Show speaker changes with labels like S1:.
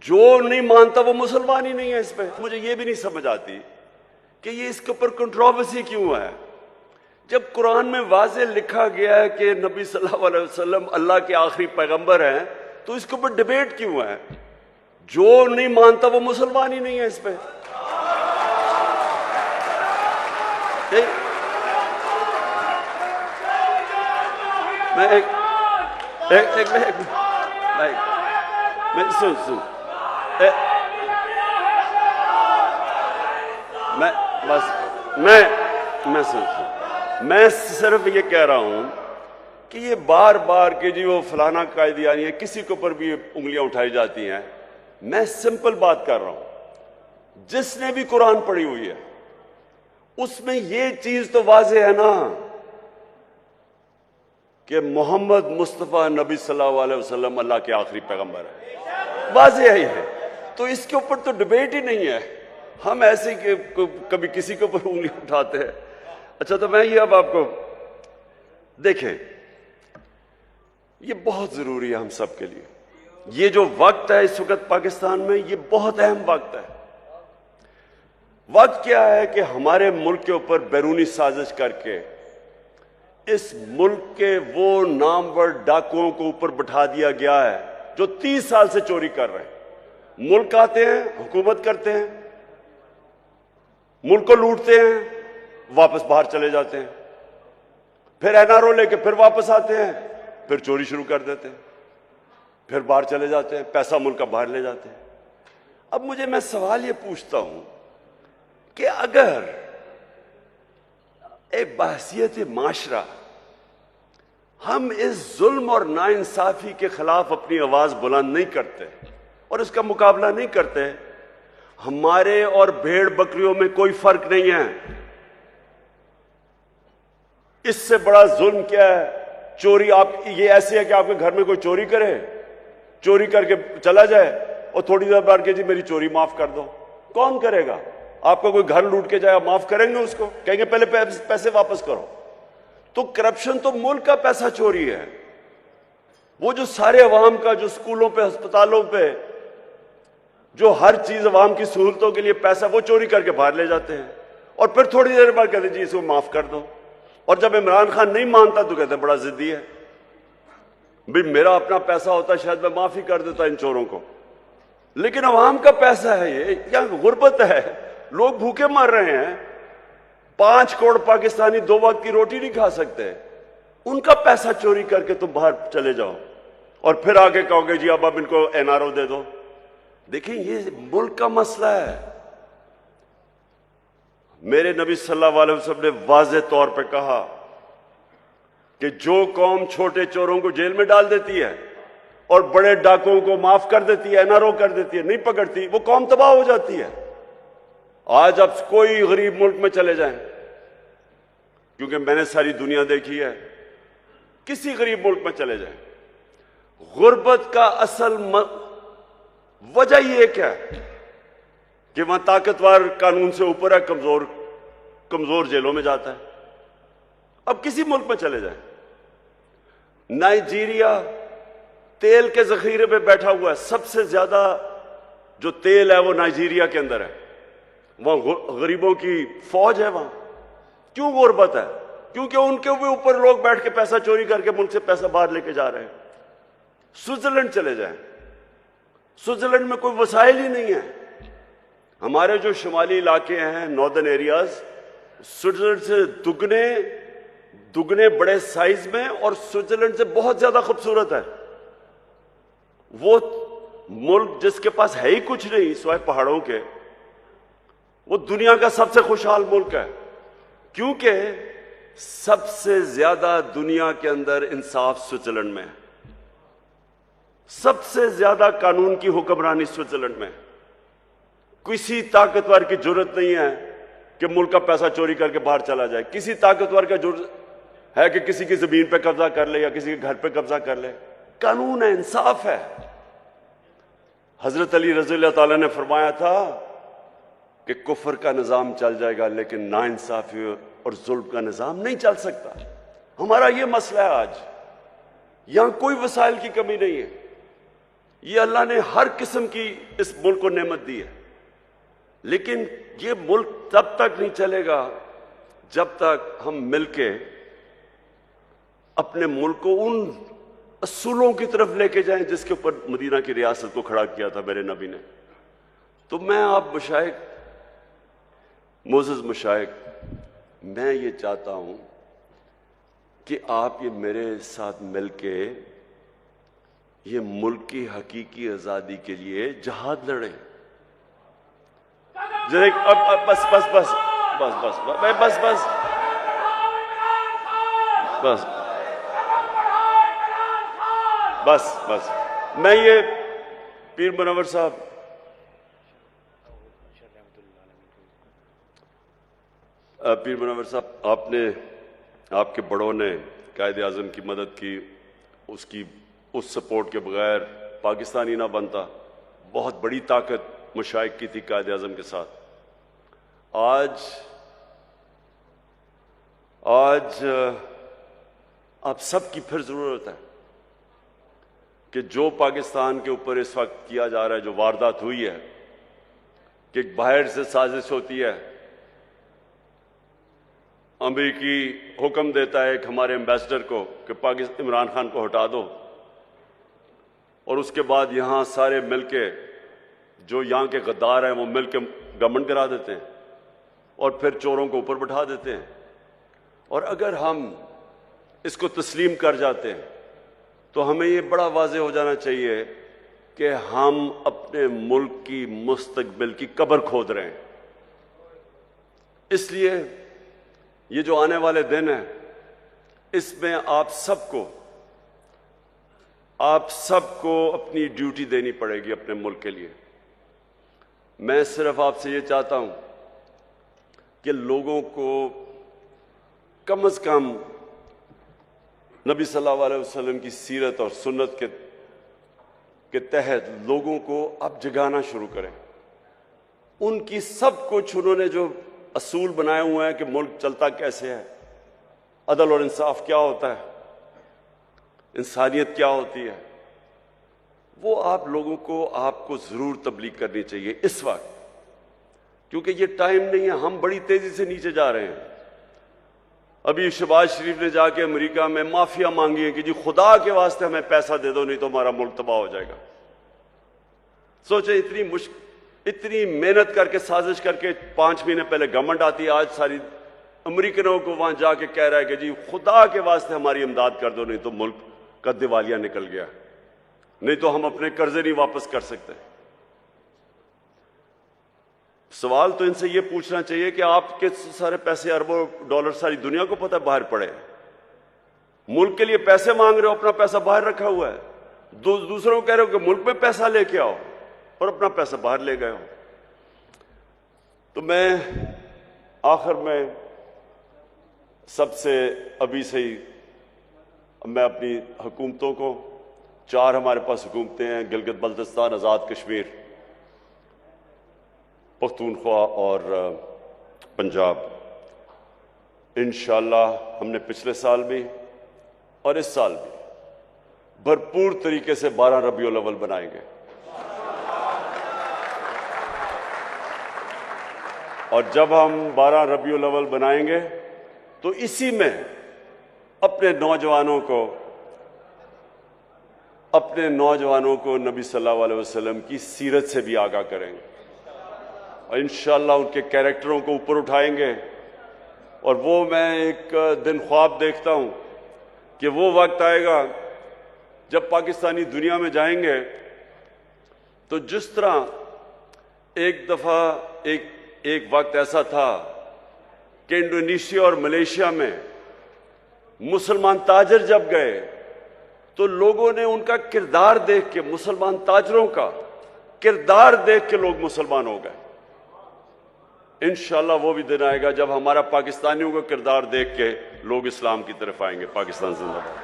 S1: जो नहीं मानता वो मुसलमान ही नहीं है। इस पे मुझे ये भी नहीं समझ आती कि ये इसके ऊपर कंट्रोवर्सी क्यों है, जब कुरान में वाज़े लिखा गया है कि नबी सल्लल्लाहु अलैहि वसल्लम अल्लाह के आखिरी पैगंबर हैं, तो इसके ऊपर डिबेट क्यों है? जो नहीं मानता वो मुसलमान ही नहीं है। इस पे मैं सुन मैं सिर्फ ये कह रहा हूं कि ये बार बार के जी वो फलाना कायदियानी है, किसी के ऊपर भी उंगलियां उठाई जाती हैं। मैं सिंपल बात कर रहा हूं, जिसने भी कुरान पढ़ी हुई है उसमें ये चीज तो वाज़ेह है ना कि मोहम्मद मुस्तफ़ा नबी सल्लल्लाहु अलैहि वसल्लम अल्लाह के आखिरी पैगंबर है। वाज़ेह ही है, तो इसके ऊपर तो डिबेट ही नहीं है। हम ऐसे कभी किसी के ऊपर उंगली उठाते हैं। अच्छा, तो मैं ये अब आपको देखें, ये बहुत जरूरी है हम सब के लिए। ये जो वक्त है इस वक्त पाकिस्तान में, ये बहुत अहम वक्त है। वक्त क्या है कि हमारे मुल्क के ऊपर बैरूनी साजिश करके इस मुल्क के वो नामवर डाकुओं को ऊपर बिठा दिया गया है जो 30 साल से चोरी कर रहे हैं। मुल्क आते हैं, हुकूमत करते हैं, मुल्क को लूटते हैं, वापस बाहर चले जाते हैं, फिर एनआरओ लेके फिर वापस आते हैं, फिर चोरी शुरू कर देते हैं, फिर बाहर चले जाते हैं, पैसा मुल्क का बाहर ले जाते हैं। अब मैं सवाल ये पूछता हूं कि अगर एक बहसियत माशरा हम इस जुल्म और नाइंसाफी के खिलाफ अपनी आवाज बुलंद नहीं करते और इसका मुकाबला नहीं करते, हमारे और भेड़ बकरियों में कोई फर्क नहीं है। इससे बड़ा जुल्म क्या है? चोरी। आप ये ऐसे है कि आपके घर में कोई चोरी करे, चोरी करके चला जाए और थोड़ी देर बाद के जी मेरी चोरी माफ कर दो। कौन करेगा? आपका कोई घर लूट के जाए, माफ करेंगे उसको? कहेंगे पहले पैसे वापस करो। तो करप्शन तो मुल्क का पैसा चोरी है। वो जो सारे अवाम का, जो स्कूलों पे, अस्पतालों पे, जो हर चीज अवाम की सहूलतों के लिए पैसा, वो चोरी करके बाहर ले जाते हैं और फिर थोड़ी देर बाद कहते जी इसको माफ कर दो। और जब इमरान खान नहीं मानता तो कहते बड़ा जिद्दी है। भाई मेरा अपना पैसा होता शायद मैं माफी कर देता इन चोरों को, लेकिन अवाम का पैसा है ये। क्या गुर्बत है? लोग भूखे मर रहे हैं। 5 करोड़ पाकिस्तानी 2 वक्त की रोटी नहीं खा सकते। उनका पैसा चोरी करके तुम बाहर चले जाओ और फिर आगे कहोगे जी अब इनको एनआरओ दे दो। देखिए, ये मुल्क का मसला है। मेरे नबी सल्लल्लाहु अलैहि वसल्लम ने वाज़ेह तौर पे कहा कि जो कौम छोटे चोरों को जेल में डाल देती है और बड़े डाकुओं को माफ कर देती है, एनआरओ कर देती है, नहीं पकड़ती, वो कौम तबाह हो जाती है। आज आप कोई गरीब मुल्क में चले जाएं, क्योंकि मैंने सारी दुनिया देखी है, किसी गरीब मुल्क में चले जाएं, गुर्बत का असल वजह ये क्या है कि वहां ताकतवर कानून से ऊपर है, कमजोर जेलों में जाता है। अब किसी मुल्क में चले जाएं, नाइजीरिया तेल के जखीरे पे बैठा हुआ है। सबसे ज्यादा जो तेल है वो नाइजीरिया के अंदर है। वहां गरीबों की फौज है। वहां क्यों गुर्बत है? क्योंकि उनके भी ऊपर लोग बैठ के पैसा चोरी करके मुल्क से पैसा बाहर लेके जा रहे हैं। स्विट्जरलैंड चले जाएं, स्विट्जरलैंड में कोई वसाइल ही नहीं है। हमारे जो शुमाली इलाके हैं, नॉर्दर्न एरियाज, स्विट्जरलैंड से दुगने बड़े साइज में और स्विट्जरलैंड से बहुत ज्यादा खूबसूरत है। वो मुल्क जिसके पास है ही कुछ नहीं सिवाय पहाड़ों के, वो दुनिया का सबसे खुशहाल मुल्क है, क्योंकि सबसे ज्यादा दुनिया के अंदर इंसाफ स्विट्जरलैंड में है। सबसे ज्यादा कानून की हुक्मरानी स्विट्जरलैंड में। किसी ताकतवर की जरूरत नहीं है कि मुल्क का पैसा चोरी करके बाहर चला जाए। किसी ताकतवर का जरूरत है कि किसी की जमीन पे कब्जा कर ले या किसी के घर पे कब्जा कर ले। कानून है, इंसाफ है। हजरत अली रज़ी अल्लाह ताला ने फरमाया था कि कुफर का निजाम चल जाएगा लेकिन नाइंसाफी और जुल्म का निजाम नहीं चल सकता। हमारा ये मसला है आज। यहां कोई वसाइल की कमी नहीं है, ये अल्लाह ने हर किस्म की इस मुल्क को नेमत दी है, लेकिन ये मुल्क तब तक नहीं चलेगा जब तक हम मिलके अपने मुल्क को उन असूलों की तरफ लेके जाएं जिसके ऊपर मदीना की रियासत को खड़ा किया था मेरे नबी ने। तो मैं आप मशाइख, मोअज़्ज़ज़ मशाइख, मैं ये चाहता हूं कि आप ये मेरे साथ मिलके ये मुल्क की हकीकी आजादी के लिए जहाद लड़ें। जरा अब बस बस बस बस बस बस बस बस बस बस बस मैं ये पीर मुनव्वर साहब, पीर मुनव्वर साहब, आपके बड़ों ने कायद आज़म की मदद की, उस सपोर्ट के बगैर पाकिस्तान ही ना बनता। बहुत बड़ी ताकत मुशाइख की थी कायद आज़म के साथ। आज आप सबकी फिर जरूरत है कि जो पाकिस्तान के ऊपर इस वक्त किया जा रहा है, जो वारदात हुई है, कि बाहर से साजिश होती है, अमेरिकी हुक्म देता है कि हमारे एम्बेसडर को कि पाकिस्तान इमरान खान को हटा दो, और उसके बाद यहां सारे मिलके जो यहां के गद्दार हैं वो मिलके गवर्नमेंट गिरा देते हैं और फिर चोरों को ऊपर बैठा देते हैं। और अगर हम इसको तस्लीम कर जाते हैं तो हमें ये बड़ा वाज़ेह हो जाना चाहिए कि हम अपने मुल्क की मुस्तकबिल की कब्र खोद रहे हैं। इसलिए ये जो आने वाले दिन है, इसमें आप सबको अपनी ड्यूटी देनी पड़ेगी अपने मुल्क के लिए। मैं सिर्फ आपसे ये चाहता हूं कि लोगों को कम से कम नबी सल्लल्लाहु अलैहि वसल्लम की सीरत और सुन्नत के तहत लोगों को अब जगाना शुरू करें। उनकी सब कुछ उन्होंने जो असूल बनाए हुए हैं कि मुल्क चलता कैसे है, अदल और इंसाफ क्या होता है, इंसानियत क्या होती है, वो आप लोगों को आपको जरूर तबलीग करनी चाहिए इस वक्त, क्योंकि ये टाइम नहीं है। हम बड़ी तेजी से नीचे जा रहे हैं। अभी शहबाज शरीफ ने जाके अमेरिका में माफिया मांगी है कि जी खुदा के वास्ते हमें पैसा दे दो, नहीं तो हमारा मुल्क तबाह हो जाएगा। सोचे इतनी मेहनत करके, साजिश करके 5 महीने पहले गवर्नमेंट आती है, आज सारी अमेरिकनों को वहां जाके कह रहा है कि जी खुदा के वास्ते हमारी इमदाद कर दो, नहीं तो मुल्क का दिवालिया निकल गया, नहीं तो हम अपने कर्जे नहीं वापस कर सकते। सवाल तो इनसे यह पूछना चाहिए कि आपके सारे पैसे, अरबों डॉलर सारी दुनिया को पता बाहर पड़े, मुल्क के लिए पैसे मांग रहे हो, अपना पैसा बाहर रखा हुआ है, दूसरों को कह रहे हो कि मुल्क में पैसा लेके आओ और अपना पैसा बाहर ले गए हो। तो मैं आखिर में सबसे अभी से ही मैं अपनी हुकूमतों को, 4 हमारे पास हुकूमतें हैं, गिलगित बल्तिस्तान, आज़ाद कश्मीर, पख्तूनख्वा और पंजाब, इंशाअल्लाह हमने पिछले साल भी और इस साल भी भरपूर तरीके से 12 रबीउल अव्वल बनाएंगे। और जब हम 12 रबीउल अव्वल बनाएंगे तो इसी में अपने नौजवानों को नबी सल्लल्लाहु अलैहि वसल्लम की सीरत से भी आगाह करेंगे और इंशाअल्लाह उनके कैरेक्टरों को ऊपर उठाएंगे। और वो मैं एक दिन ख्वाब देखता हूं कि वो वक्त आएगा जब पाकिस्तानी दुनिया में जाएंगे तो जिस तरह एक वक्त ऐसा था कि इंडोनेशिया और मलेशिया में मुसलमान ताजर जब गए तो लोगों ने उनका किरदार देख के, मुसलमान ताजरों का किरदार देख के लोग मुसलमान हो गए। इंशाअल्लाह वो भी दिन आएगा जब हमारा पाकिस्तानियों का किरदार देख के लोग इस्लाम की तरफ आएंगे। पाकिस्तान जिंदाबाद।